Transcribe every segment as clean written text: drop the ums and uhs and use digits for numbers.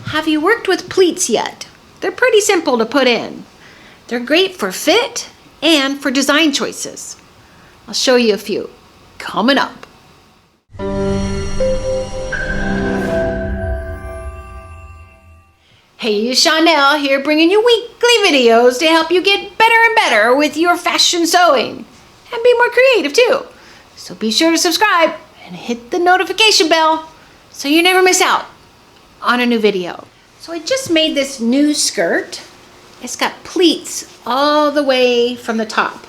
Have you worked with pleats yet? They're pretty simple to put in. They're great for fit and for design choices. I'll show you a few coming up. Hey, Chanel here, bringing you weekly videos to help you get better and better with your fashion sewing and be more creative too. So be sure to subscribe and hit the notification bell so you never miss out on a new video. So I just made this new skirt. It's got pleats all the way from the top.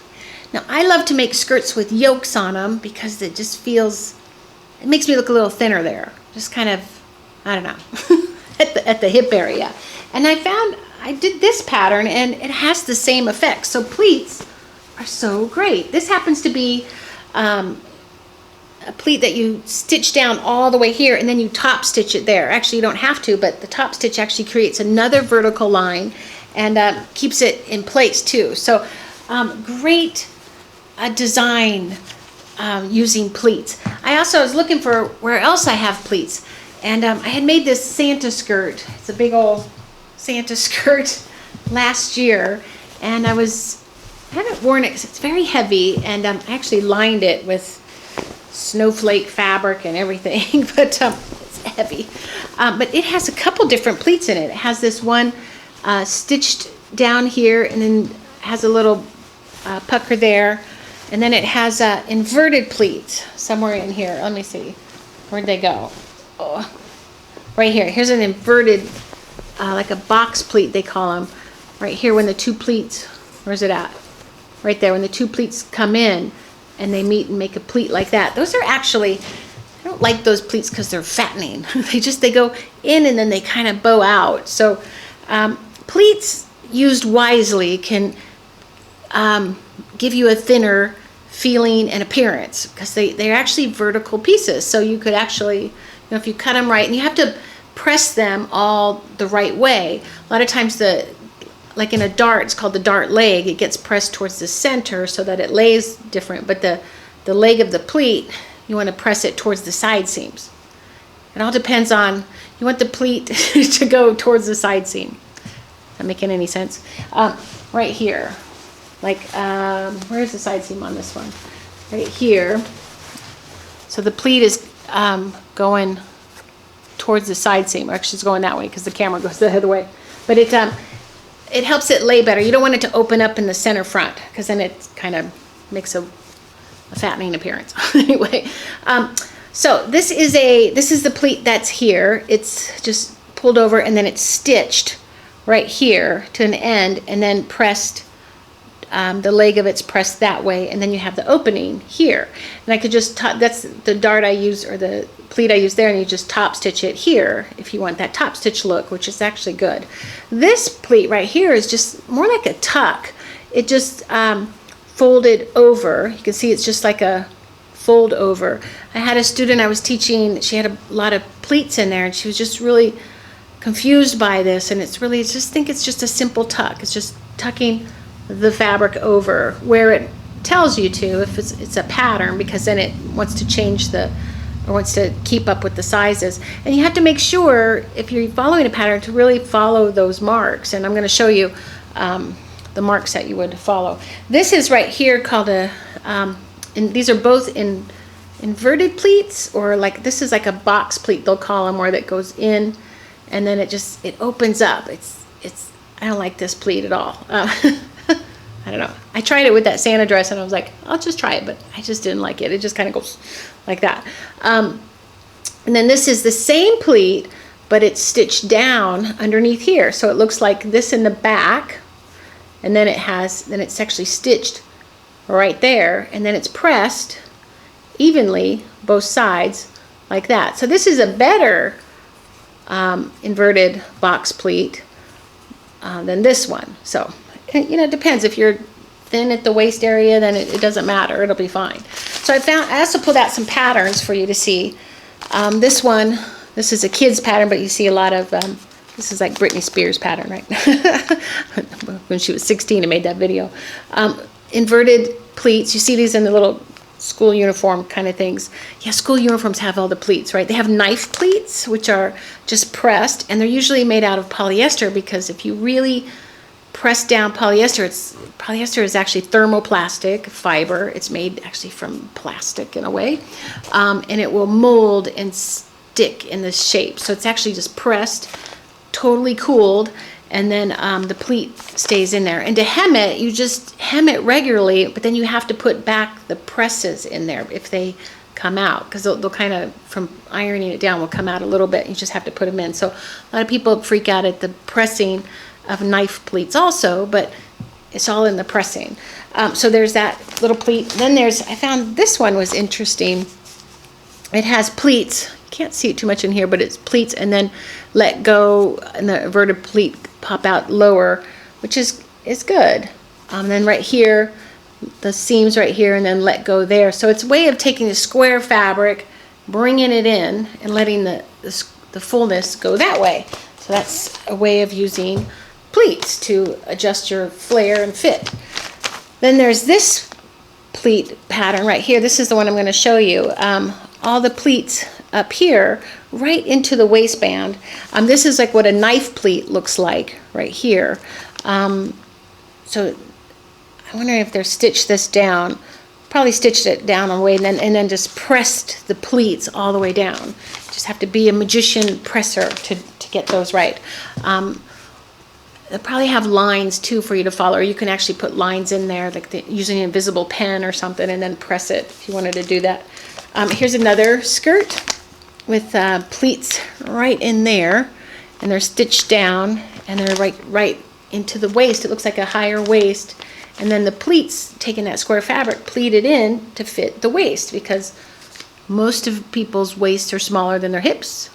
Now I love to make skirts with yokes on them because it just feels, it makes me look a little thinner there. Just kind of, I don't know, at the hip area. And I did this pattern and it has the same effect. So pleats are so great. This happens to be a pleat that you stitch down all the way here and then you top stitch it there. Actually, you don't have to, but the top stitch actually creates another vertical line and keeps it in place too. So great design using pleats. I also was looking for where else I have pleats, and I had made this Santa skirt. It's a big old Santa skirt last year, and I haven't worn it because it's very heavy, and I actually lined it with snowflake fabric and everything, but it's heavy. But it has a couple different pleats in it. It has this one stitched down here, and then has a little pucker there, and then it has inverted pleats somewhere in here. Let me see, where'd they go? Oh, right here. Here's an inverted, like a box pleat they call them. Right here, when the two pleats, where's it at? Right there, when the two pleats come in and they meet and make a pleat like that. Those are actually, I don't like those pleats because they're fattening. they go in and then they kind of bow out. So pleats used wisely can give you a thinner feeling and appearance because they're actually vertical pieces. So you could actually, you know, if you cut them right, and you have to press them all the right way. A lot of times like in a dart, it's called the dart leg, it gets pressed towards the center so that it lays different, but the leg of the pleat, you want to press it towards the side seams. It all depends on, you want the pleat to go towards the side seam. Not making any sense? Right here, like, where's the side seam on this one? Right here. So the pleat is going towards the side seam, or actually it's going that way because the camera goes the other way. But it helps it lay better. You don't want it to open up in the center front because then it kind of makes a fattening appearance. Anyway, so this is the pleat that's here. It's just pulled over and then it's stitched right here to an end and then pressed, the leg of it's pressed that way, and then you have the opening here. And I could just that's the dart I use, or the pleat I use there, and you just top stitch it here if you want that top stitch look, which is actually good. This pleat right here is just more like a tuck. It just folded over. You can see it's just like a fold over. I had a student I was teaching, she had a lot of pleats in there, and she was just really confused by this, and it's really, just think it's just a simple tuck. It's just tucking the fabric over where it tells you to, if it's a pattern, because then it wants to change or wants to keep up with the sizes. And you have to make sure, if you're following a pattern, to really follow those marks. And I'm going to show you the marks that you would follow. This is right here called and these are both in inverted pleats, or like, this is like a box pleat they'll call them, where that goes in and then it opens up. I don't like this pleat at all. I don't know. I tried it with that Santa dress and I was like, I'll just try it, but I just didn't like it. It just kind of goes like that. And then this is the same pleat, but it's stitched down underneath here. So it looks like this in the back, and then it's actually stitched right there, and then it's pressed evenly both sides like that. So this is a better inverted box pleat than this one. So, you know, it depends. If you're thin at the waist area, then it doesn't matter. It'll be fine. So I also pulled out some patterns for you to see. This one, this is a kid's pattern, but you see a lot of, this is like Britney Spears pattern, right? When she was 16 and made that video. Inverted pleats. You see these in the little school uniform kind of things. Yeah, school uniforms have all the pleats, right? They have knife pleats, which are just pressed, and they're usually made out of polyester, because if you really press down polyester, polyester is actually thermoplastic fiber. It's made actually from plastic in a way, and it will mold and stick in this shape. So it's actually just pressed, totally cooled, and then the pleat stays in there. And to hem it, you just hem it regularly, but then you have to put back the presses in there if they come out, because they'll kind of, from ironing it down, will come out a little bit. You just have to put them in. So a lot of people freak out at the pressing of knife pleats also, but it's all in the pressing. So there's that little pleat. Then I found this one was interesting. It has pleats. You can't see it too much in here, but it's pleats, and then let go, and the inverted pleat pop out lower, which is good. Then right here, the seams right here, and then let go there. So it's a way of taking the square fabric, bringing it in, and letting the fullness go that way. So that's a way of using pleats to adjust your flare and fit. Then there's this pleat pattern right here. This is the one I'm going to show you. All the pleats up here right into the waistband. This is like what a knife pleat looks like right here. So I wonder if they're stitched this down. Probably stitched it down a way, and then just pressed the pleats all the way down. Just have to be a magician presser to get those right. They'll probably have lines too for you to follow, or you can actually put lines in there, like using an invisible pen or something, and then press it if you wanted to do that. Here's another skirt with pleats right in there, and they're stitched down, and they're right into the waist. It looks like a higher waist, and then the pleats, taking that square fabric, pleated in to fit the waist, because most of people's waists are smaller than their hips.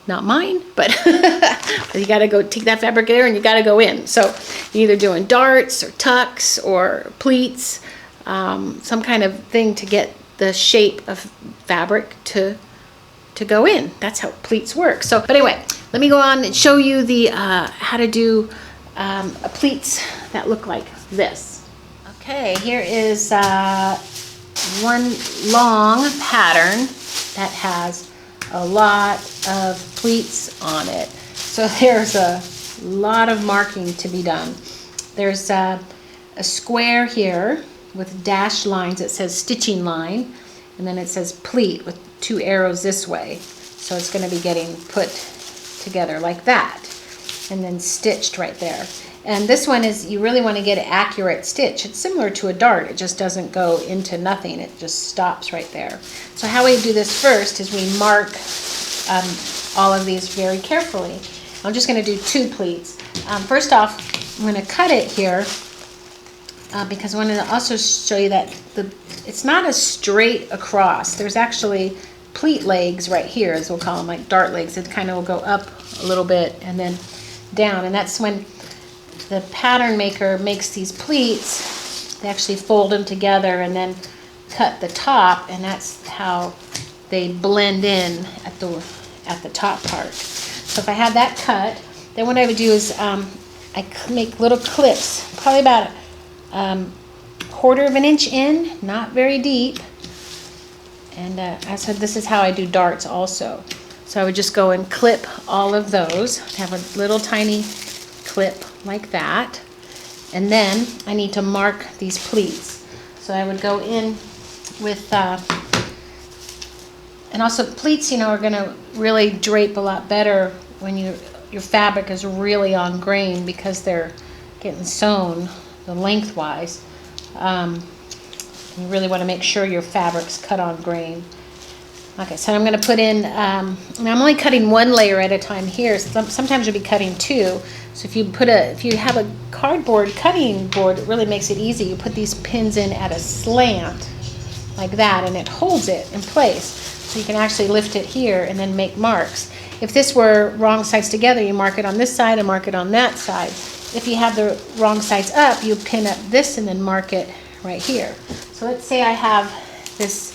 Not mine, but you got to go take that fabric there, and you got to go in. So you're either doing darts or tucks or pleats, some kind of thing to get the shape of fabric to go in. That's how pleats work. So, but anyway, let me go on and show you the how to do pleats that look like this. Okay, here is one long pattern that has a lot of pleats on it. So there's a lot of marking to be done. There's a square here with dashed lines that says stitching line, and then it says pleat with 2 arrows this way. So it's going to be getting put together like that, and then stitched right there. And this one is, you really want to get an accurate stitch. It's similar to a dart. It just doesn't go into nothing. It just stops right there. So how we do this first is we mark all of these very carefully. I'm just going to do 2 pleats. First off, I'm going to cut it here because I want to also show you that it's not a straight across. There's actually pleat legs right here, as we'll call them, like dart legs. It kind of will go up a little bit and then down, and that's when the pattern maker makes these pleats. They actually fold them together and then cut the top, and that's how they blend in at the top part. So if I have that cut, then what I would do is I make little clips, probably about 1/4 of an inch in, not very deep. And I said this is how I do darts also. So I would just go and clip all of those. Have a little tiny clip like that, and then I need to mark these pleats. So I would go in with and also pleats, are going to really drape a lot better when your fabric is really on grain, because they're getting sewn the lengthwise. You really want to make sure your fabric's cut on grain. Okay, so I'm going to put in, and I'm only cutting 1 layer at a time here. Sometimes you'll be cutting 2. So if you have a cardboard cutting board, it really makes it easy. You put these pins in at a slant like that, and it holds it in place. So you can actually lift it here and then make marks. If this were wrong sides together, you mark it on this side and mark it on that side. If you have the wrong sides up, you pin up this and then mark it right here. So let's say I have this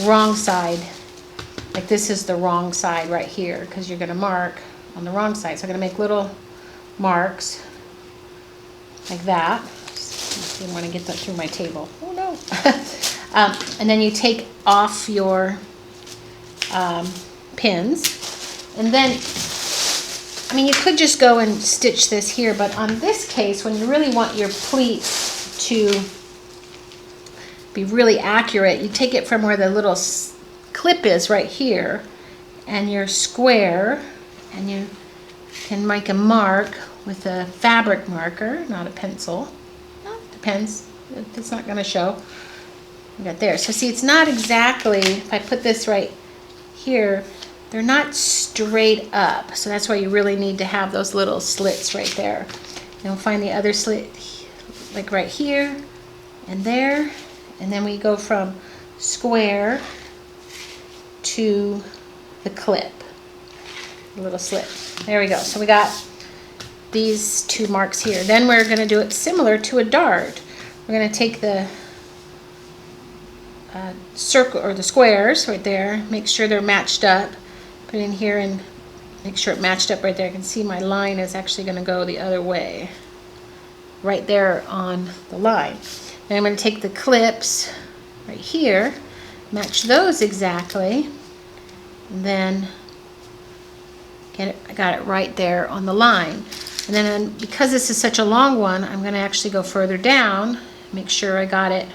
wrong side, like this is the wrong side right here, because you're going to mark on the wrong side. So I'm going to make little marks like that. I didn't want to get that through my table. Oh no. And then you take off your pins, and then, I mean, you could just go and stitch this here, but on this case, when you really want your pleats to be really accurate, you take it from where the little clip is right here, and your square, and you can make a mark with a fabric marker, not a pencil. Well, depends. It's not going to show. We got there. So see, it's not exactly, if I put this right here, they're not straight up. So that's why you really need to have those little slits right there. And we'll find the other slit like right here and there. And then we go from square to the clip, the little slit. There we go. So we got these two marks here. Then we're going to do it similar to a dart. We're going to take the circle or the squares right there, make sure they're matched up, put it in here and make sure it matched up right there. I can see my line is actually going to go the other way, right there on the line. Then I'm going to take the clips right here, match those exactly, and then I got it right there on the line. And then because this is such a long one, I'm going to actually go further down, make sure I got it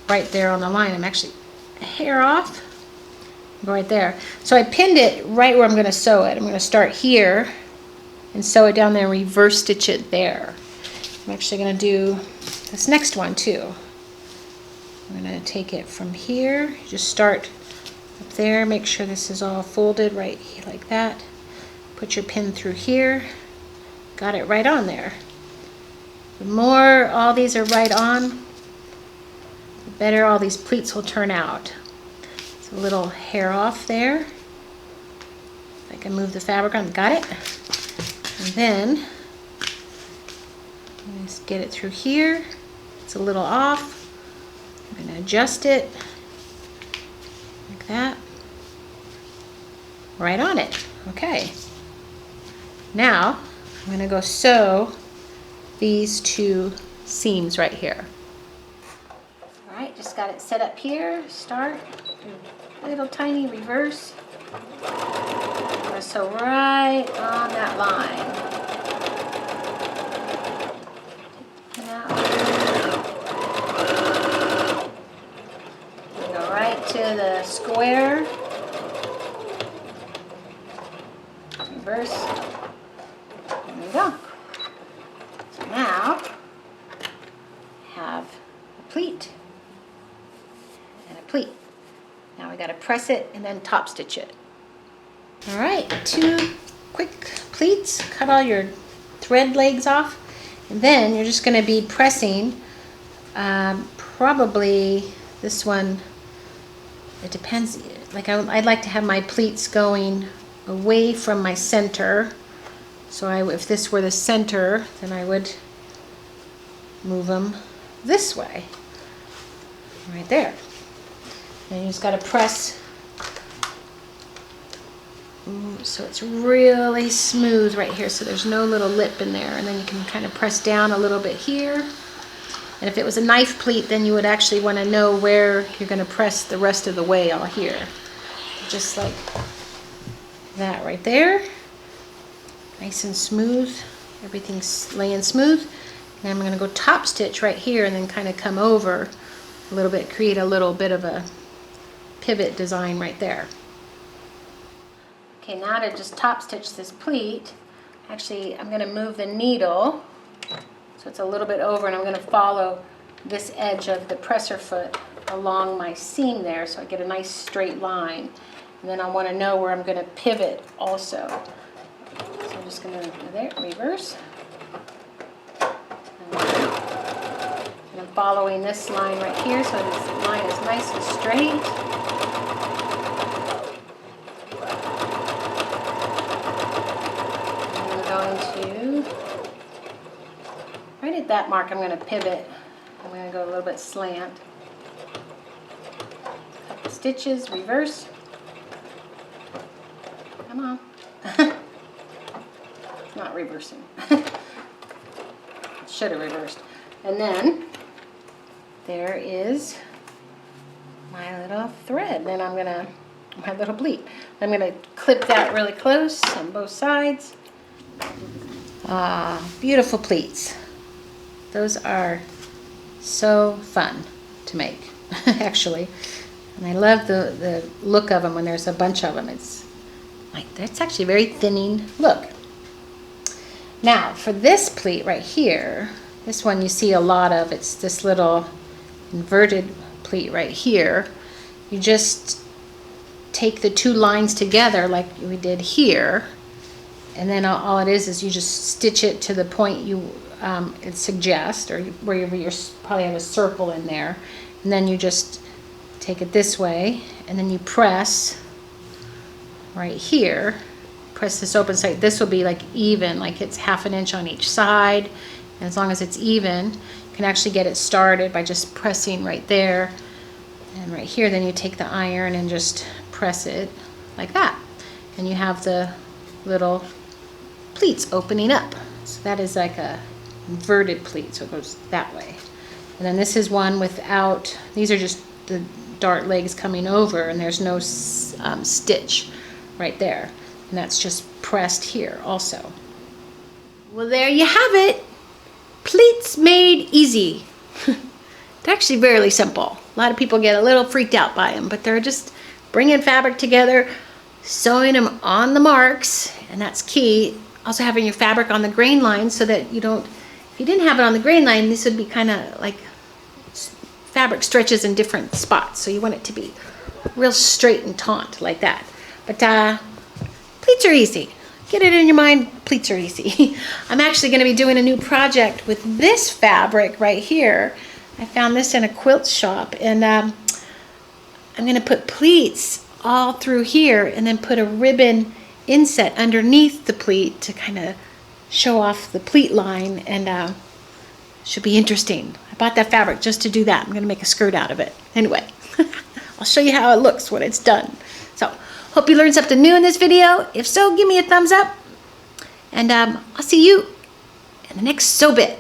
right there on the line. I'm actually a hair off, go right there. So I pinned it right where I'm going to sew it. I'm going to start here and sew it down there and reverse stitch it there. I'm actually going to do this next one too. I'm going to take it from here, just start up there, make sure this is all folded right like that. Put your pin through here, got it right on there. The more all these are right on, the better all these pleats will turn out. It's a little hair off there. If I can move the fabric on, got it. And then just get it through here. It's a little off. I'm going to adjust it like that. Right on it. Okay. Now I'm going to go sew these two seams right here. All right, just got it set up here. Start, little tiny reverse. I'm going to sew right on that line. Go right to the square. Reverse. There we go. So now have a pleat and a pleat. Now we got to press it and then top stitch it. All right, 2 quick pleats. Cut all your thread legs off, and then you're just going to be pressing. Probably this one. It depends. Like I'd like to have my pleats going away from my center. So if this were the center, then I would move them this way, right there. And you just got to press so it's really smooth right here, so there's no little lip in there. And then you can kind of press down a little bit here. And if it was a knife pleat, then you would actually want to know where you're going to press the rest of the way all here. Just like that right there. Nice and smooth. Everything's laying smooth. And I'm going to go top stitch right here and then kind of come over a little bit, create a little bit of a pivot design right there. Okay, now to just top stitch this pleat, actually I'm going to move the needle so it's a little bit over, and I'm going to follow this edge of the presser foot along my seam there so I get a nice straight line. And then I want to know where I'm going to pivot also. So I'm just going to go there, reverse. And I'm following this line right here so this line is nice and straight. Right at that mark, I'm going to pivot. I'm going to go a little bit slant. Couple stitches, reverse. Come on. It's not reversing. It should have reversed. And then there is my little thread. Then I'm gonna, my little pleat. I'm gonna clip that really close on both sides. Beautiful pleats. Those are so fun to make, actually. And I love the look of them when there's a bunch of them. It's like, that's actually very thinning look. Now, for this pleat right here, this one you see a lot of, it's this little inverted pleat right here. You just take the two lines together like we did here, and then all it is you just stitch it to the point you it suggests, or wherever you probably have a circle in there, and then you just take it this way, and then you press right here. Press this open side. This will be like even, like it's 1/2 inch on each side, and as long as it's even, you can actually get it started by just pressing right there and right here. Then you take the iron and just press it like that, and you have the little pleats opening up. So that is like a inverted pleat, so it goes that way. And then this is one without, these are just the dart legs coming over, and there's no stitch right there. And that's just pressed here also. Well, there you have it. Pleats made easy. They're actually very simple. A lot of people get a little freaked out by them, but they're just bringing fabric together, sewing them on the marks, and that's key. Also having your fabric on the grain line so that you don't, if you didn't have it on the grain line, this would be kind of like fabric stretches in different spots. So you want it to be real straight and taut like that. But pleats are easy. Get it in your mind, pleats are easy. I'm actually going to be doing a new project with this fabric right here. I found this in a quilt shop, and I'm going to put pleats all through here and then put a ribbon inset underneath the pleat to kind of show off the pleat line, and should be interesting. I bought that fabric just to do that. I'm going to make a skirt out of it. Anyway, I'll show you how it looks when it's done. So, hope you learned something new in this video. If so, give me a thumbs up. And I'll see you in the next sew bit.